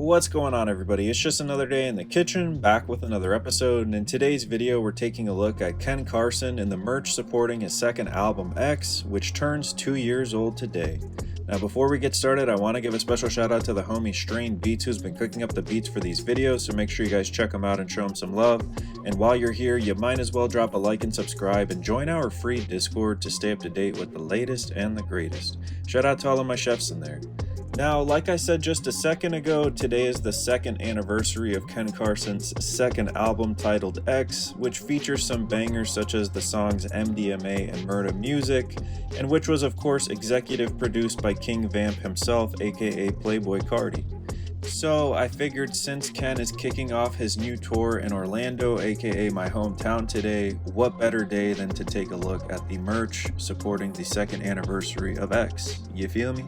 What's going on, everybody? It's just another day in the kitchen, back with another episode, and in today's video we're taking a look at Ken Carson and the merch supporting his second album X, which turns 2 years old today. Now before we get started, I want to give a special shout out to the homie Strain Beats who's been cooking up the beats for these videos, so make sure you guys check him out and show him some love. And while you're here, you might as well drop a like and subscribe and join our free Discord to stay up to date with the latest and the greatest. Shout out to all of my chefs in there. Now, like I said just a second ago, today is the second anniversary of Ken Carson's second album titled X, which features some bangers such as the songs MDMA and Murda Music, and which was of course executive produced by King Vamp himself, aka Playboy Cardi. So I figured since Ken is kicking off his new tour in Orlando, aka my hometown today, what better day than to take a look at the merch supporting the second anniversary of X, you feel me?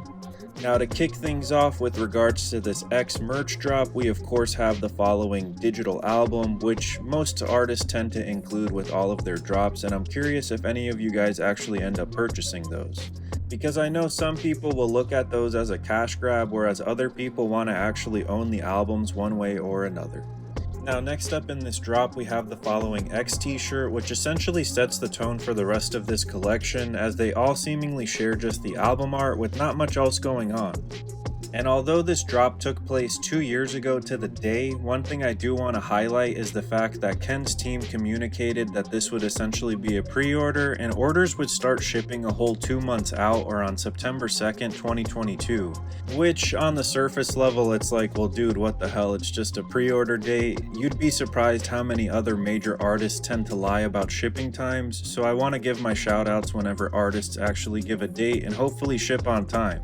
Now to kick things off with regards to this X merch drop, we of course have the following digital album, which most artists tend to include with all of their drops, and I'm curious if any of you guys actually end up purchasing those. Because I know some people will look at those as a cash grab, whereas other people want to actually own the albums one way or another. Now next up in this drop we have the following X t-shirt, which essentially sets the tone for the rest of this collection, as they all seemingly share just the album art with not much else going on. And although this drop took place 2 years ago to the day, one thing I do want to highlight is the fact that Ken's team communicated that this would essentially be a pre-order, and orders would start shipping a whole 2 months out, or on September 2nd, 2022. Which on the surface level it's like, well dude, what the hell, it's just a pre-order date. You'd be surprised how many other major artists tend to lie about shipping times, so I want to give my shout outs whenever artists actually give a date and hopefully ship on time.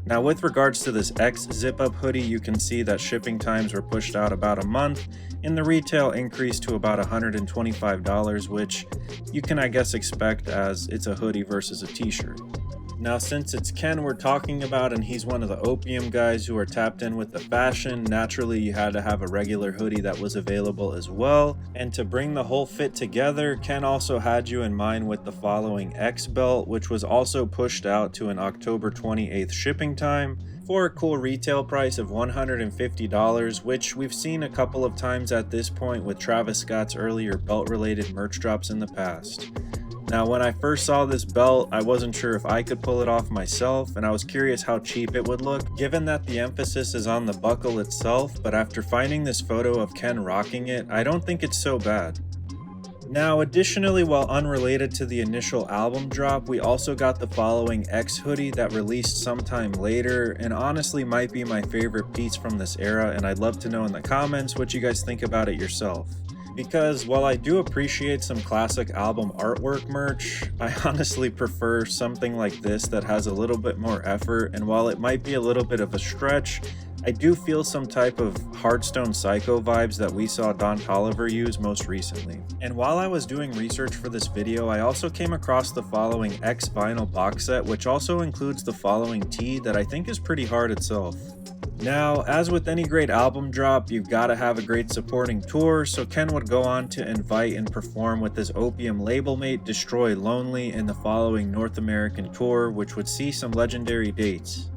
Now with regards to this X zip-up hoodie, you can see that shipping times were pushed out about a month, and the retail increased to about $125, which you can I guess expect as it's a hoodie versus a t-shirt. Now since it's Ken we're talking about, and he's one of the opium guys who are tapped in with the fashion, naturally you had to have a regular hoodie that was available as well. And to bring the whole fit together, Ken also had you in mind with the following X belt, which was also pushed out to an October 28th shipping time for a cool retail price of $150, which we've seen a couple of times at this point with Travis Scott's earlier belt related merch drops in the past. Now when I first saw this belt, I wasn't sure if I could pull it off myself, and I was curious how cheap it would look, given that the emphasis is on the buckle itself, but after finding this photo of Ken rocking it, I don't think it's so bad. Now additionally, while unrelated to the initial album drop, we also got the following X hoodie that released sometime later, and honestly might be my favorite piece from this era, and I'd love to know in the comments what you guys think about it yourself. Because while I do appreciate some classic album artwork merch, I honestly prefer something like this that has a little bit more effort, and while it might be a little bit of a stretch, I do feel some type of Hearthstone Psycho vibes that we saw Don Toliver use most recently. And while I was doing research for this video, I also came across the following X vinyl box set, which also includes the following tee that I think is pretty hard itself. Now, as with any great album drop, you've got to have a great supporting tour, so Ken would go on to invite and perform with his opium label mate Destroy Lonely in the following North American tour, which would see some legendary dates.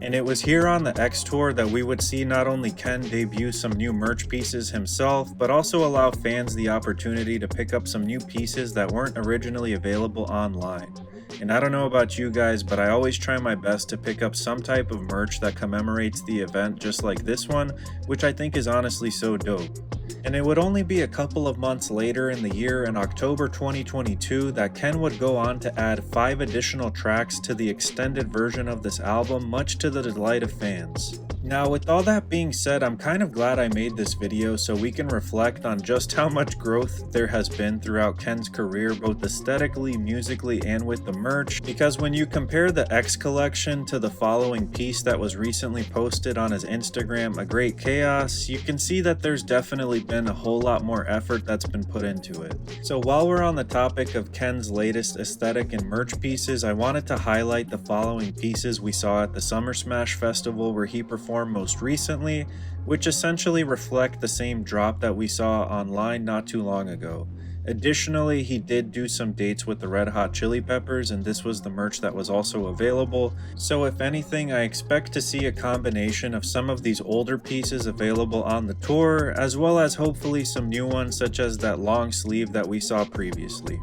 And it was here on the X tour that we would see not only Ken debut some new merch pieces himself, but also allow fans the opportunity to pick up some new pieces that weren't originally available online. And I don't know about you guys, but I always try my best to pick up some type of merch that commemorates the event just like this one, which I think is honestly so dope. And it would only be a couple of months later in the year, in October 2022, that Ken would go on to add 5 additional tracks to the extended version of this album, much to the delight of fans. Now with all that being said, I'm kind of glad I made this video so we can reflect on just how much growth there has been throughout Ken's career, both aesthetically, musically, and with the merch, because when you compare the X collection to the following piece that was recently posted on his Instagram, A Great Chaos, you can see that there's definitely been a whole lot more effort that's been put into it. So while we're on the topic of Ken's latest aesthetic and merch pieces, I wanted to highlight the following pieces we saw at the Summer Smash Festival where he performed most recently, which essentially reflect the same drop that we saw online not too long ago. Additionally, he did do some dates with the Red Hot Chili Peppers, and this was the merch that was also available. So if anything, I expect to see a combination of some of these older pieces available on the tour, as well as hopefully some new ones such as that long sleeve that we saw previously.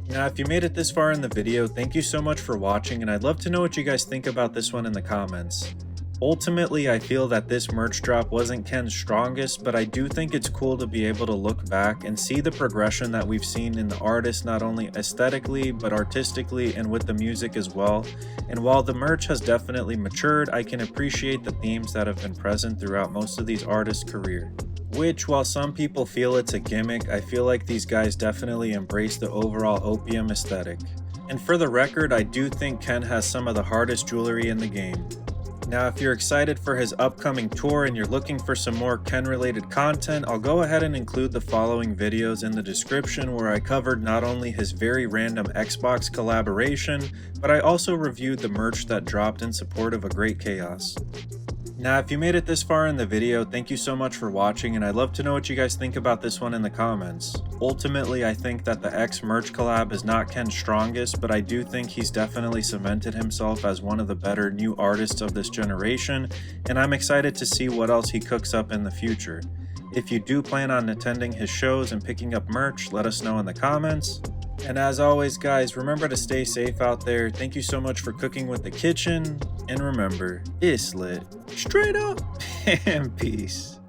Now, if you made it this far in the video, thank you so much for watching, and I'd love to know what you guys think about this one in the comments. Ultimately, I feel that this merch drop wasn't Ken's strongest, but I do think it's cool to be able to look back and see the progression that we've seen in the artist, not only aesthetically, but artistically and with the music as well. And while the merch has definitely matured, I can appreciate the themes that have been present throughout most of these artists' career. Which, while some people feel it's a gimmick, I feel like these guys definitely embrace the overall opium aesthetic. And for the record, I do think Ken has some of the hardest jewelry in the game. Now, if you're excited for his upcoming tour and you're looking for some more Ken related content, I'll go ahead and include the following videos in the description where I covered not only his very random Xbox collaboration, but I also reviewed the merch that dropped in support of A Great Chaos. Now, if you made it this far in the video, thank you so much for watching, and I'd love to know what you guys think about this one in the comments. Ultimately, I think that the X merch collab is not Ken's strongest, but I do think he's definitely cemented himself as one of the better new artists of this generation, and I'm excited to see what else he cooks up in the future. If you do plan on attending his shows and picking up merch, let us know in the comments. And as always, guys, remember to stay safe out there. Thank you so much for cooking with the kitchen. And remember, it's lit. Straight up. And peace.